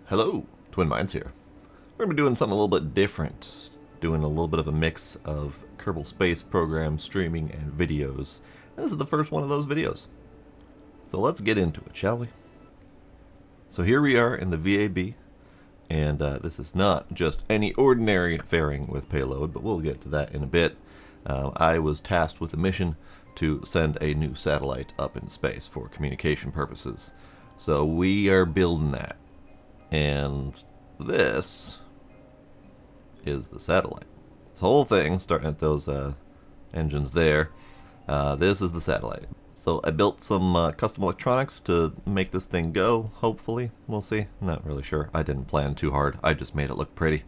Hello, Twin Minds here. We're going to be doing something a little bit different, doing a little bit of a mix of Kerbal Space Program streaming and videos. And this is the first one of those videos. So let's get into it, shall we? So here we are in the VAB, and this is not just any ordinary fairing with payload, but we'll get to that in a bit. I was tasked with a mission to send a new satellite up in space for communication purposes. So we are building that. And this is the satellite. This whole thing, starting at those engines there, this is the satellite. So I built some custom electronics to make this thing go, hopefully. We'll see. I'm not really sure. I didn't plan too hard. I just made it look pretty.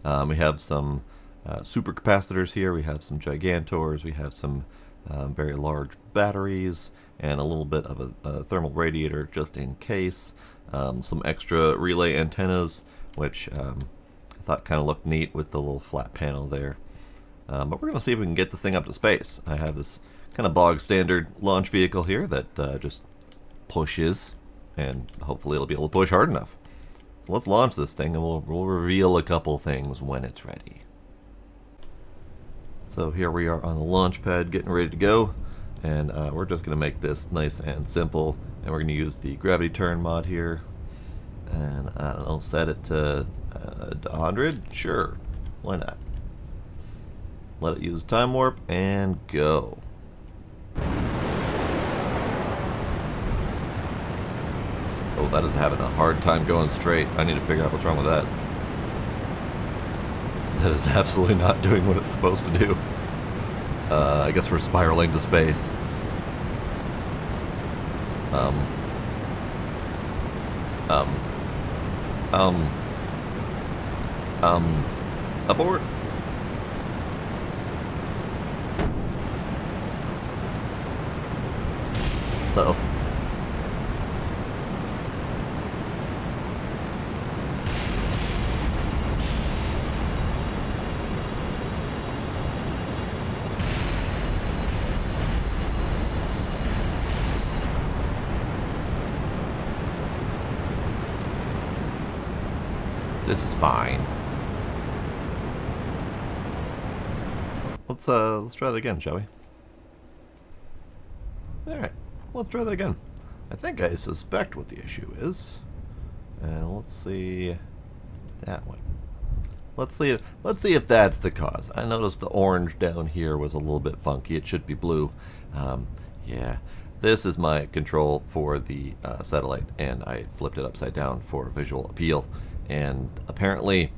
We have some supercapacitors here. We have some gigantors. We have some very large batteries and a little bit of a thermal radiator just in case. Some extra relay antennas, which I thought kind of looked neat with the little flat panel there. But we're going to see if we can get this thing up to space. I have this kind of bog standard launch vehicle here that just pushes, and hopefully it'll be able to push hard enough. So let's launch this thing, and we'll reveal a couple things when it's ready. So here we are on the launch pad getting ready to go, and we're just going to make this nice and simple. And we're going to use the gravity turn mod here, and I don't know, set it to 100? Sure, why not? Let it use time warp and go. Oh, that is having a hard time going straight. I need to figure out what's wrong with that. That is absolutely not doing what it's supposed to do. I guess we're spiraling to space. Abort. Uh-oh. This is fine. Let's try that again, shall we? Alright, let's try that again. I think I suspect what the issue is. And let's see that one. Let's see if that's the cause. I noticed the orange down here was a little bit funky. It should be blue. Yeah. This is my control for the satellite, and I flipped it upside down for visual appeal. And apparently,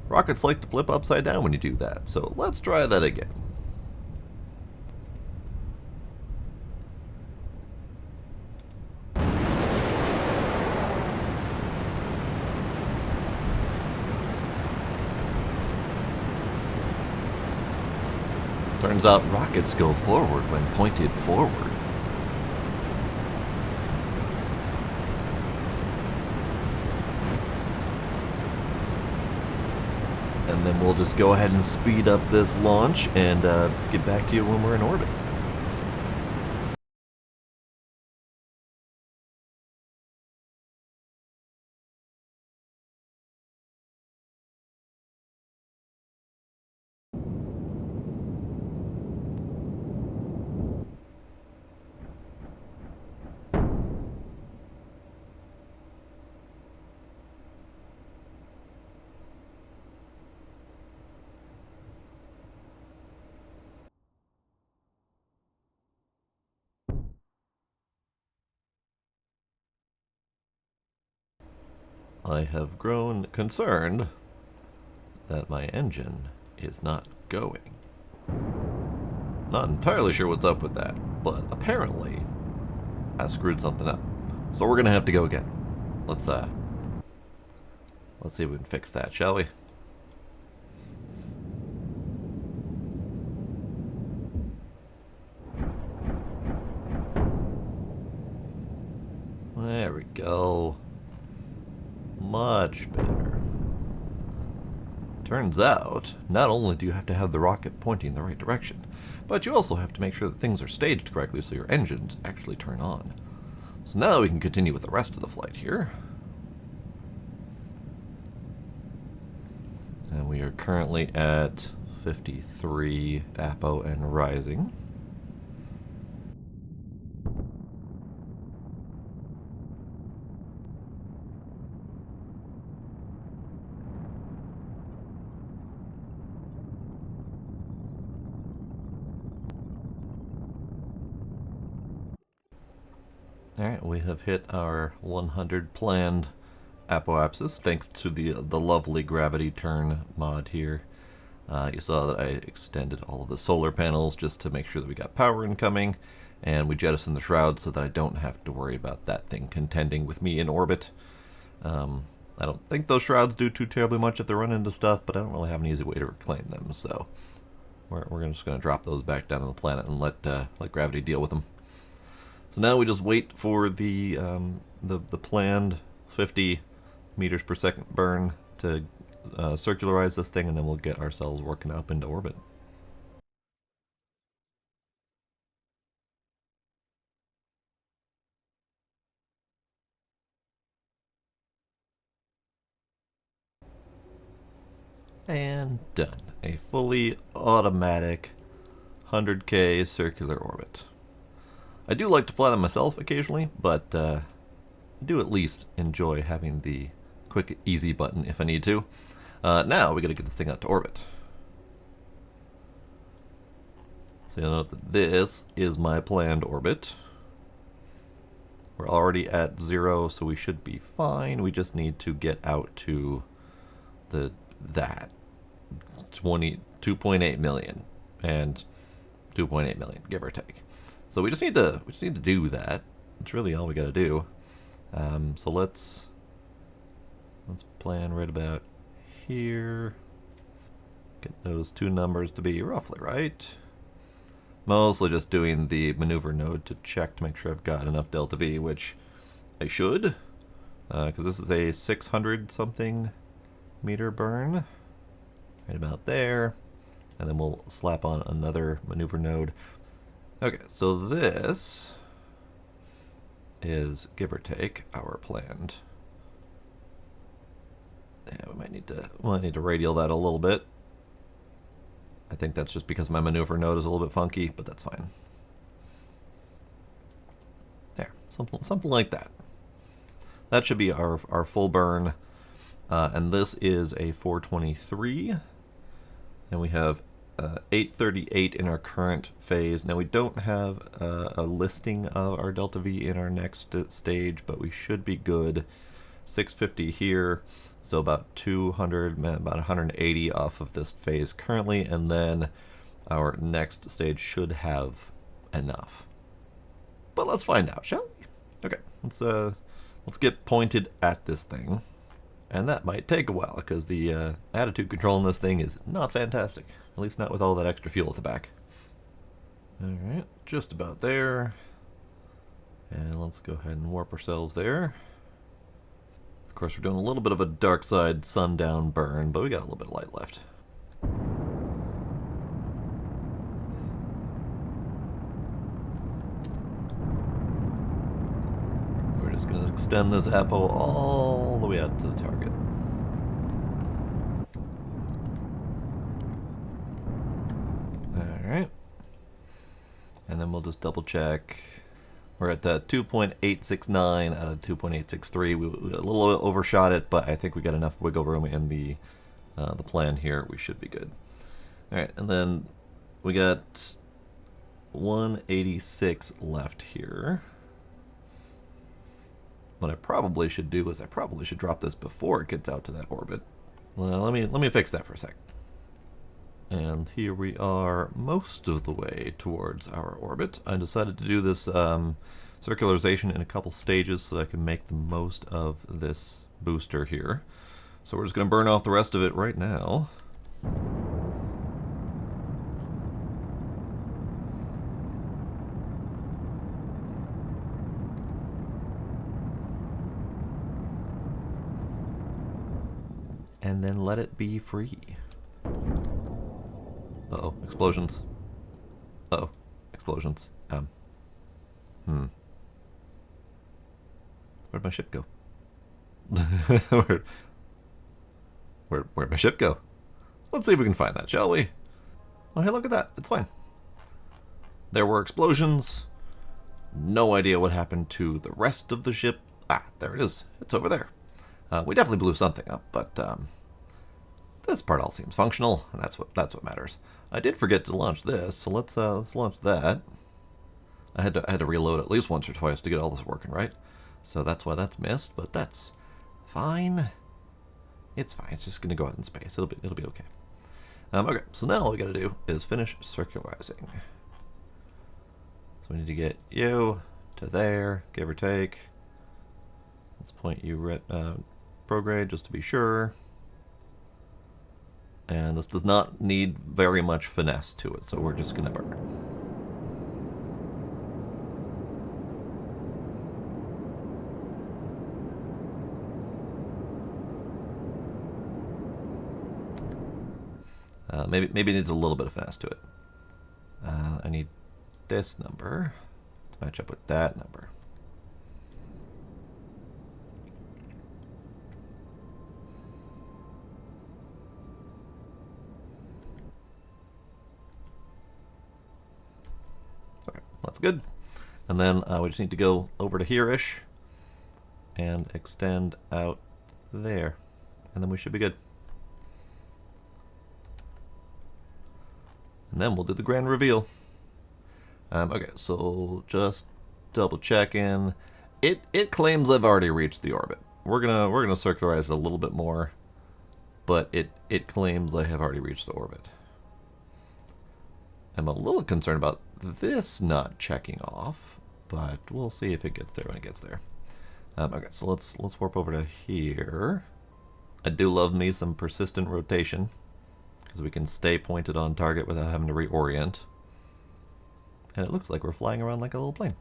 rockets like to flip upside down when you do that. So let's try that again. Turns out rockets go forward when pointed forward. And then we'll just go ahead and speed up this launch and get back to you when we're in orbit. I have grown concerned that my engine is not going. Not entirely sure what's up with that, but apparently I screwed something up. So we're gonna have to go again. Let's see if we can fix that, shall we? There we go. Much better. Turns out, not only do you have to have the rocket pointing in the right direction, but you also have to make sure that things are staged correctly so your engines actually turn on. So now we can continue with the rest of the flight here. are currently at 53 APO and rising. Alright, we have hit our 100 planned apoapsis thanks to the lovely gravity turn mod here. You saw that I extended all of the solar panels just to make sure that we got power incoming, and we jettisoned the shroud so that I don't have to worry about that thing contending with me in orbit. I don't think those shrouds do too terribly much if they run into stuff, but I don't really have an easy way to reclaim them, so we're just going to drop those back down on the planet and let gravity deal with them. So now we just wait for the planned 50 meters per second burn to circularize this thing, and then we'll get ourselves working up into orbit. And done. A fully automatic 100K circular orbit. I do like to fly them myself occasionally, but I do at least enjoy having the quick, easy button if I need to. Now we got to get this thing out to orbit. So you'll note that this is my planned orbit. We're already at 0, so we should be fine. We just need to get out to that 2.8 million and 2.8 million, give or take. So we just need to do that. That's really all we got to do. So let's plan right about here. Get those two numbers to be roughly right. Mostly just doing the maneuver node to check to make sure I've got enough delta V, which I should, because this is a 600 something meter burn, right about there, and then we'll slap on another maneuver node. Okay, so this is, give or take, our planned. Yeah, we might need to radial that a little bit. I think that's just because my maneuver node is a little bit funky, but that's fine. There, something like that. That should be our full burn, and this is a 423, and we have 838 in our current phase. Now we don't have a listing of our delta V in our next stage, but we should be good. 650 here, so about 200, about 180 off of this phase currently, and then our next stage should have enough. But let's find out, shall we? Okay, let's get pointed at this thing, and that might take a while because the attitude control in this thing is not fantastic. At least not with all that extra fuel at the back. Alright, just about there. And let's go ahead and warp ourselves there. Of course, we're doing a little bit of a dark side sundown burn, but we got a little bit of light left. We're just going to extend this apo all the way out to the target. Alright. And then we'll just double check. We're at 2.869 out of 2.863. We a little overshot it, but I think we got enough wiggle room in the plan here. We should be good. Alright, and then we got 186 left here. What I probably should do is I probably should drop this before it gets out to that orbit. Well, let me fix that for a sec. And here we are most of the way towards our orbit. I decided to do this circularization in a couple stages so that I can make the most of this booster here. So we're just going to burn off the rest of it right now. And then let it be free. Uh-oh, explosions. Uh-oh, explosions. Where'd my ship go? Where'd my ship go? Let's see if we can find that, shall we? Oh, hey, look at that. It's fine. There were explosions. No idea what happened to the rest of the ship. Ah, there it is. It's over there. We definitely blew something up, but this part all seems functional, and that's what matters. I did forget to launch this, so let's launch that. I had to reload at least once or twice to get all this working right, so that's why that's missed. But that's fine. It's fine. It's just gonna go out in space. It'll be okay. Okay. So now all we gotta do is finish circularizing. So we need to get you to there, give or take. Let's point you prograde just to be sure. And this does not need very much finesse to it, so we're just gonna burn. Maybe it needs a little bit of finesse to it. I need this number to match up with that number. Okay, that's good. And then we just need to go over to here-ish and extend out there. And then we should be good. And then we'll do the grand reveal. Okay, so just double checking. It claims I've already reached the orbit. We're gonna circularize it a little bit more, but it claims I have already reached the orbit. I'm a little concerned about this not checking off, but we'll see if it gets there when it gets there. Okay, so let's warp over to here. I do love me some persistent rotation, because we can stay pointed on target without having to reorient. And it looks like we're flying around like a little plane.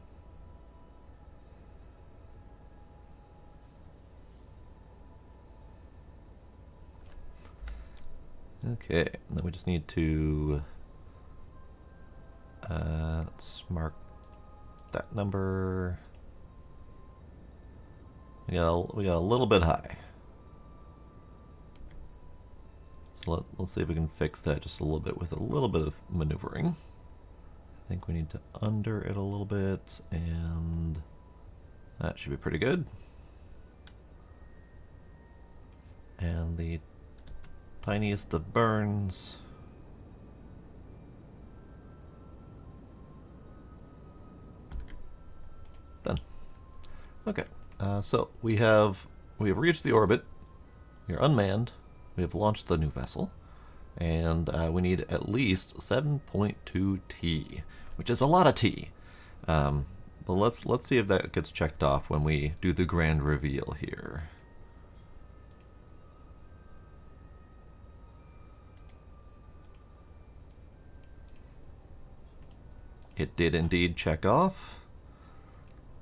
Okay, and then we just need to let's mark that number. We got a little bit high. So let's see if we can fix that just a little bit with a little bit of maneuvering. I think we need to under it a little bit, and that should be pretty good. And the tiniest of burns. Done. Okay, so we have reached the orbit. We are unmanned. We have launched the new vessel, and we need at least 7.2 T, which is a lot of T. But let's see if that gets checked off when we do the grand reveal here. It did indeed check off,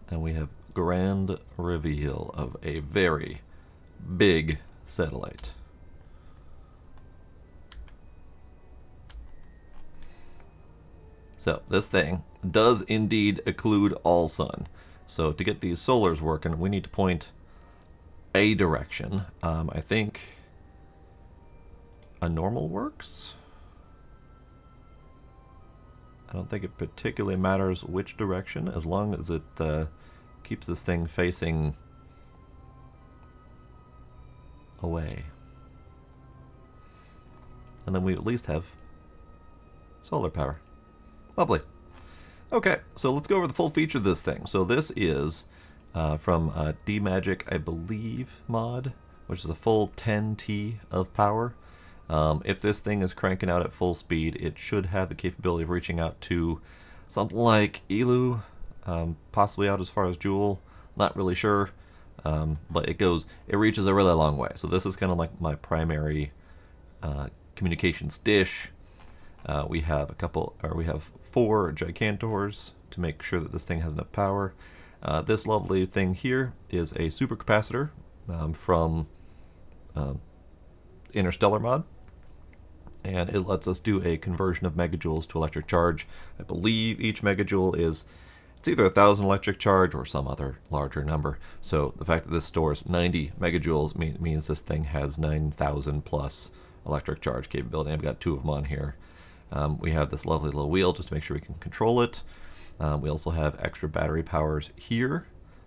and we have grand reveal of a very big satellite. So this thing does indeed occlude all sun. So to get these solars working, we need to point a direction. I think a normal works. I don't think it particularly matters which direction, as long as it keeps this thing facing away. And then we at least have solar power. Lovely. Okay, so let's go over the full feature of this thing. So this is from D-Magic, I believe, mod, which is a full 10T of power. If this thing is cranking out at full speed, it should have the capability of reaching out to something like Elu, possibly out as far as Joule. Not really sure, but it reaches a really long way. So this is kind of like my primary communications dish. We have 4 Gigantors to make sure that this thing has enough power. This lovely thing here is a supercapacitor from Interstellar mod, and it lets us do a conversion of megajoules to electric charge. I believe each megajoule it's either 1,000 electric charge or some other larger number. So the fact that this stores 90 megajoules means this thing has 9,000 plus electric charge capability. I've got 2 of them on here. We have this lovely little wheel just to make sure we can control it. We also have extra battery powers here.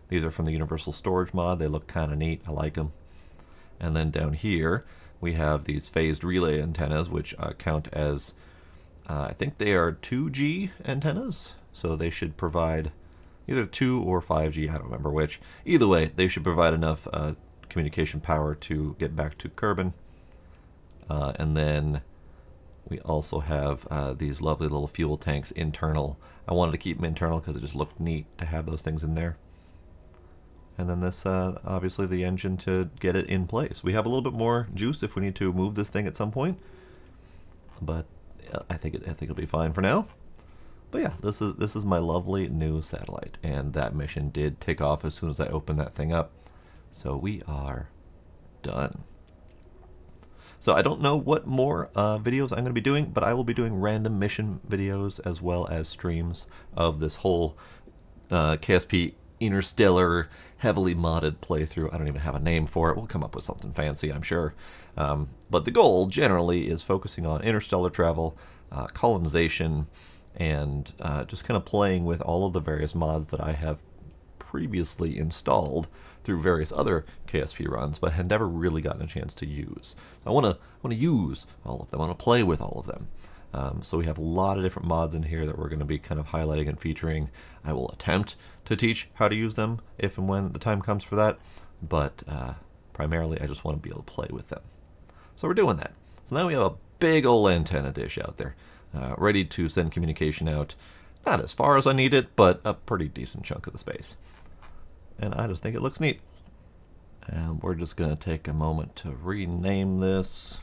These are from the Universal Storage mod. They look kind of neat. I like them. And then down here, we have these phased relay antennas, which count as, I think they are 2G antennas. So they should provide either 2 or 5G, I don't remember which. Either way, they should provide enough communication power to get back to Kerbal. And then we also have these lovely little fuel tanks internal. I wanted to keep them internal because it just looked neat to have those things in there. And then this, obviously the engine to get it in place. We have a little bit more juice if we need to move this thing at some point, but I think it'll be fine for now. But yeah, this is my lovely new satellite, and that mission did take off as soon as I opened that thing up. So we are done. So I don't know what more videos I'm going to be doing, but I will be doing random mission videos as well as streams of this whole KSP Interstellar heavily modded playthrough. I don't even have a name for it. We'll come up with something fancy, I'm sure. But the goal generally is focusing on interstellar travel, colonization, and just kind of playing with all of the various mods that I have previously installed through various other KSP runs, but had never really gotten a chance to use. I want to use all of them. I want to play with all of them. So we have a lot of different mods in here that we're going to be kind of highlighting and featuring. I will attempt to teach how to use them if and when the time comes for that, but primarily I just want to be able to play with them. So we're doing that. So now we have a big old antenna dish out there, ready to send communication out. Not as far as I need it, but a pretty decent chunk of the space. And I just think it looks neat. And we're just going to take a moment to rename this.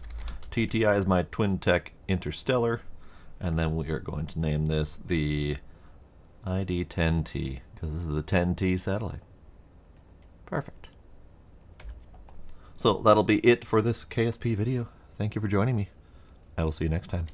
TTI is my TwinTech Interstellar, and then we are going to name this the ID-10T, because this is the 10T satellite. Perfect. So that'll be it for this KSP video. Thank you for joining me. I will see you next time.